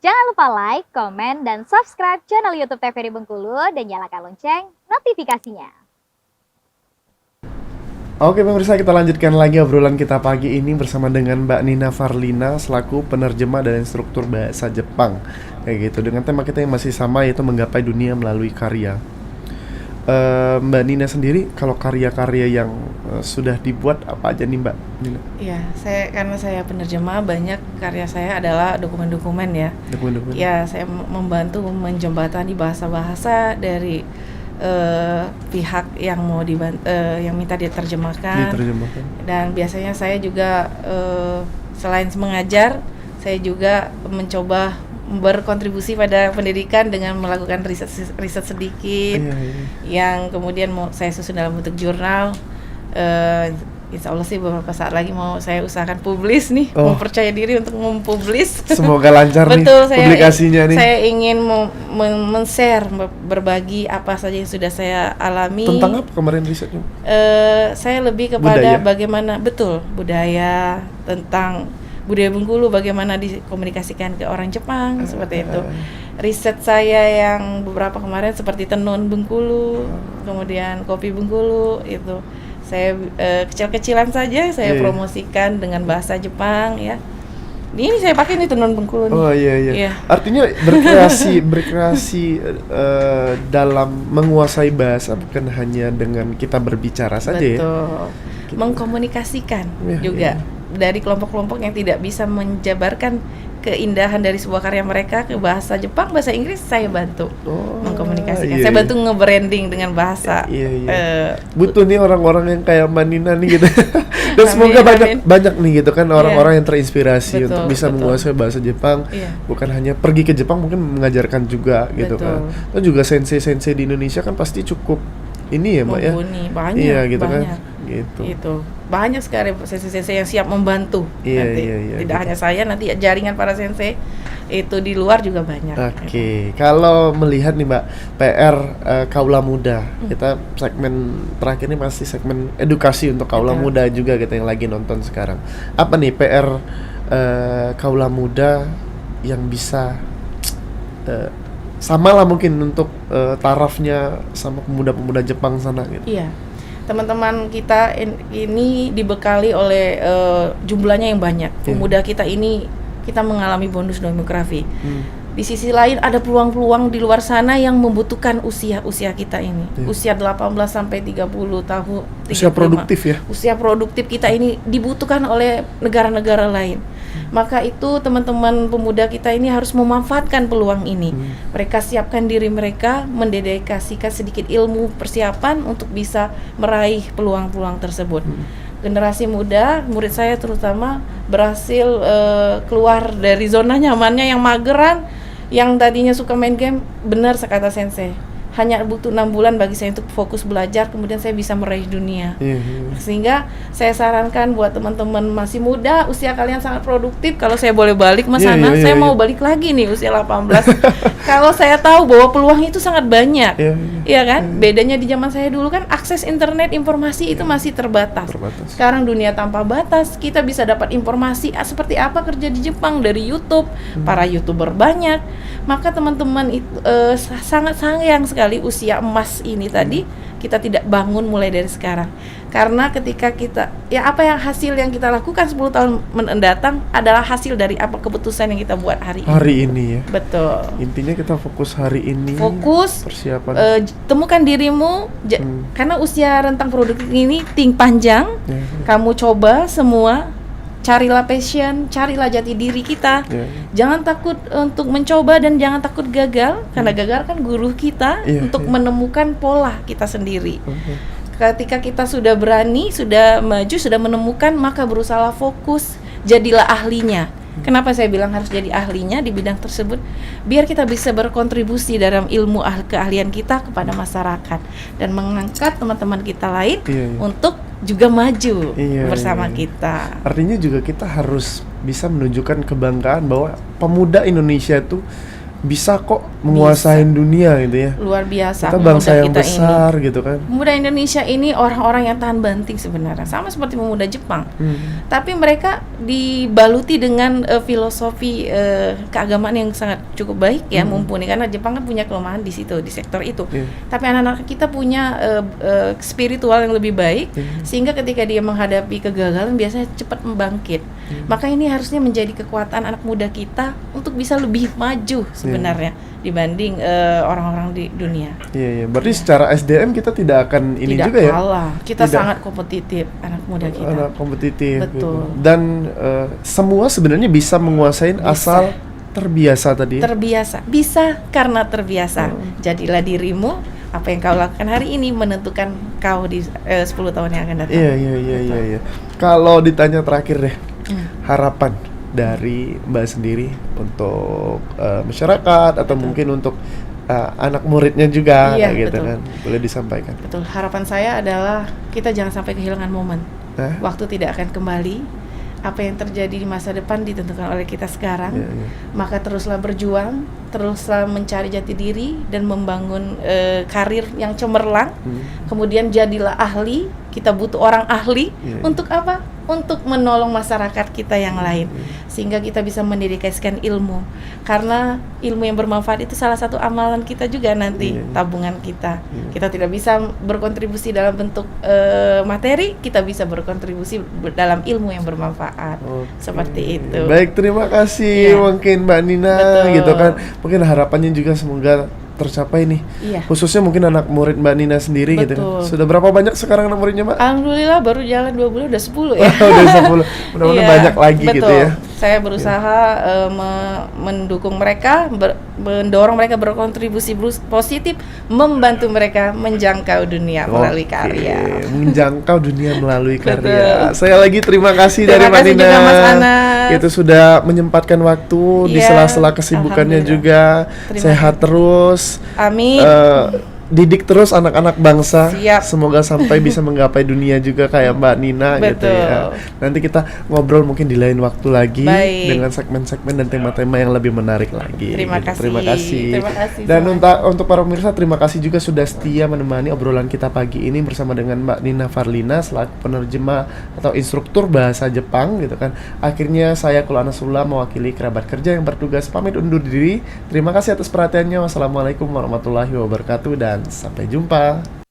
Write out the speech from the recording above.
Jangan lupa like, komen, dan subscribe channel YouTube TVRI Bengkulu dan nyalakan lonceng notifikasinya. Oke pemirsa, kita lanjutkan lagi obrolan kita pagi ini bersama dengan Mbak Nina Farlina selaku penerjemah dan instruktur bahasa Jepang. Kayak gitu, dengan tema kita yang masih sama, yaitu menggapai dunia melalui karya. Mbak Nina sendiri, kalau karya-karya yang sudah dibuat apa aja nih Mbak Nina? Ya, karena saya penerjemah, banyak karya saya adalah dokumen-dokumen ya. Dokumen-dokumen? Ya, saya membantu menjembatani bahasa-bahasa dari pihak yang yang minta diterjemahkan. Dan biasanya saya juga selain mengajar, saya juga mencoba berkontribusi pada pendidikan dengan melakukan riset sedikit, yang kemudian saya susun dalam bentuk jurnal. Insya Allah sih beberapa saat lagi mau saya usahakan publis nih, mau percaya diri untuk mempublis. Semoga lancar. Betul, nih publikasinya nih. Saya ingin men-share, berbagi apa saja yang sudah saya alami. Tentang apa kemarin risetnya? Saya lebih kepada bagaimana budaya, tentang budaya Bengkulu, bagaimana dikomunikasikan ke orang Jepang, seperti itu. Riset saya yang beberapa kemarin seperti tenun Bengkulu, kemudian kopi Bengkulu, itu saya kecil-kecilan saja saya promosikan dengan bahasa Jepang ya. Ini saya pakai nih tenun Bengkulu nih. Oh iya. Artinya berkreasi dalam menguasai bahasa, bukan hanya dengan kita berbicara saja. Betul. Gitu. Mengkomunikasikan juga. Dari kelompok-kelompok yang tidak bisa menjabarkan keindahan dari sebuah karya mereka ke bahasa Jepang, bahasa Inggris, saya bantu mengkomunikasikan. Saya bantu nge-branding dengan bahasa. Butuh nih orang-orang yang kayak Manina nih gitu. Dan semoga banyak nih gitu kan orang-orang yang terinspirasi untuk bisa menguasai bahasa Jepang. Bukan hanya pergi ke Jepang, mungkin mengajarkan juga gitu kan. Dan juga sensei-sensei di Indonesia kan pasti cukup ini ya Mbak ya. Banyak. Iya gitu banyak. kan. Gitu. Itu banyak sekali sensei-sensei yang siap membantu. Tidak gitu. hanya saya, nanti jaringan para sensei itu di luar juga banyak. Oke. Kalau melihat nih Mbak, PR kaula muda, kita segmen terakhir ini masih segmen edukasi untuk kaula muda juga kita yang lagi nonton sekarang. Apa nih PR kaula muda yang bisa sama lah mungkin untuk tarafnya sama pemuda-pemuda Jepang sana gitu? Iya. Teman-teman kita ini dibekali oleh jumlahnya yang banyak. Pemuda kita ini, kita mengalami bonus demografi. Di sisi lain ada peluang-peluang di luar sana yang membutuhkan usia kita ini. Usia 18 sampai 30 tahun. Usia produktif ya. Usia produktif kita ini dibutuhkan oleh negara-negara lain. Maka itu teman-teman pemuda kita ini harus memanfaatkan peluang ini. Mereka siapkan diri mereka, mendedikasikan sedikit ilmu persiapan untuk bisa meraih peluang-peluang tersebut. Generasi muda, murid saya terutama, berhasil keluar dari zona nyamannya yang mageran, yang tadinya suka main game. Benar sekata sensei, hanya butuh 6 bulan bagi saya untuk fokus belajar, kemudian saya bisa meraih dunia. Sehingga saya sarankan buat teman-teman masih muda, usia kalian sangat produktif. Kalau saya boleh balik mas sana, saya mau balik lagi nih usia 18. Kalau saya tahu bahwa peluang itu sangat banyak. Iya kan? Bedanya di zaman saya dulu kan akses internet, informasi itu masih terbatas. Sekarang dunia tanpa batas, kita bisa dapat informasi seperti apa kerja di Jepang dari YouTube. Para YouTuber banyak. Maka teman-teman itu sangat sayang sekali usia emas ini tadi kita tidak bangun mulai dari sekarang. Karena ketika kita, apa yang hasil yang kita lakukan 10 tahun mendatang adalah hasil dari apa keputusan yang kita buat hari ini. Ya. Betul. Intinya kita fokus hari ini. Fokus. Persiapan. Temukan dirimu. Karena usia rentang produktif ini panjang. Kamu coba semua. Carilah passion, carilah jati diri kita. Jangan takut untuk mencoba dan jangan takut gagal, karena gagal kan guru kita untuk menemukan pola kita sendiri. Ketika kita sudah berani, sudah maju, sudah menemukan, maka berusaha fokus, jadilah ahlinya. Kenapa saya bilang harus jadi ahlinya di bidang tersebut? Biar kita bisa berkontribusi dalam ilmu keahlian kita kepada masyarakat dan mengangkat teman-teman kita lain untuk juga maju bersama kita. Artinya juga kita harus bisa menunjukkan kebanggaan bahwa pemuda Indonesia itu bisa kok menguasain dunia gitu ya. Luar biasa. Kita pemuda bangsa yang kita besar gitu kan. Pemuda Indonesia ini orang-orang yang tahan banting sebenarnya, sama seperti pemuda Jepang. Tapi mereka dibaluti dengan filosofi keagamaan yang sangat cukup baik ya, mumpuni, karena Jepang kan punya kelemahan di situ, di sektor itu. Tapi anak-anak kita punya spiritual yang lebih baik, sehingga ketika dia menghadapi kegagalan biasanya cepat membangkit. Maka ini harusnya menjadi kekuatan anak muda kita untuk bisa lebih maju sebenarnya dibanding orang-orang di dunia. Iya. Berarti secara SDM kita tidak akan ini Tidak juga ya. kalah. Kita Tidak. sangat kompetitif anak muda kita. Anak kompetitif. Betul. Gitu. Dan semua sebenarnya bisa menguasain Bisa. asal terbiasa tadi. Terbiasa. Bisa karena terbiasa. Jadilah dirimu. Apa yang kau lakukan hari ini menentukan kau di 10 tahun yang akan datang. Iya. Kalau ditanya terakhir deh, harapan dari Mbak sendiri untuk masyarakat atau mungkin untuk anak muridnya juga, Iya, gitu betul. kan, boleh disampaikan. Betul. Harapan saya adalah kita jangan sampai kehilangan momen. Hah? Waktu tidak akan kembali. Apa yang terjadi di masa depan ditentukan oleh kita sekarang. Iya. Maka teruslah berjuang, teruslah mencari jati diri dan membangun karir yang cemerlang. Kemudian jadilah ahli. Kita butuh orang ahli. Iya. Untuk apa? Untuk menolong masyarakat kita yang lain, sehingga kita bisa mendedikasikan ilmu. Karena ilmu yang bermanfaat itu salah satu amalan kita juga nanti, Iya. tabungan kita. Kita tidak bisa berkontribusi dalam bentuk materi, kita bisa berkontribusi dalam ilmu yang bermanfaat. Oke. Seperti itu. Baik, terima kasih Iya. mungkin Mbak Nina. Betul. Gitu kan. Mungkin harapannya juga semoga tercapai nih. Iya. Khususnya mungkin anak murid Mbak Nina sendiri gitu kan. Betul. Sudah berapa banyak sekarang anak muridnya, Mbak? Alhamdulillah baru jalan 2 bulan udah 10 ya. Udah 10. Mudah-mudahan Iya, banyak lagi betul. gitu ya. Saya berusaha mendukung mereka, mendorong mereka berkontribusi positif, membantu mereka menjangkau dunia melalui Oke, karya. menjangkau dunia melalui karya. Betul. Saya lagi terima kasih dari Terima Mbak kasih Nina. juga, Mas Anas. Itu sudah menyempatkan waktu di Iya, sela-sela kesibukannya Alhamdulillah. juga. Terima Sehat terus. Amin. Didik terus anak-anak bangsa. Siap. Semoga sampai bisa menggapai dunia juga kayak Mbak Nina gitu ya. Betul. Nanti kita ngobrol mungkin di lain waktu lagi Baik. dengan segmen-segmen dan tema-tema yang lebih menarik lagi. Terima Gitu. kasih. Terima kasih. Terima kasih Dan semuanya. untuk para pemirsa, terima kasih juga sudah setia menemani obrolan kita pagi ini bersama dengan Mbak Nina Farlina selaku penerjemah atau instruktur bahasa Jepang gitu kan. Akhirnya saya Kul Anasula mewakili kerabat kerja yang bertugas pamit undur diri. Terima kasih atas perhatiannya. Wassalamualaikum warahmatullahi wabarakatuh dan sampai jumpa.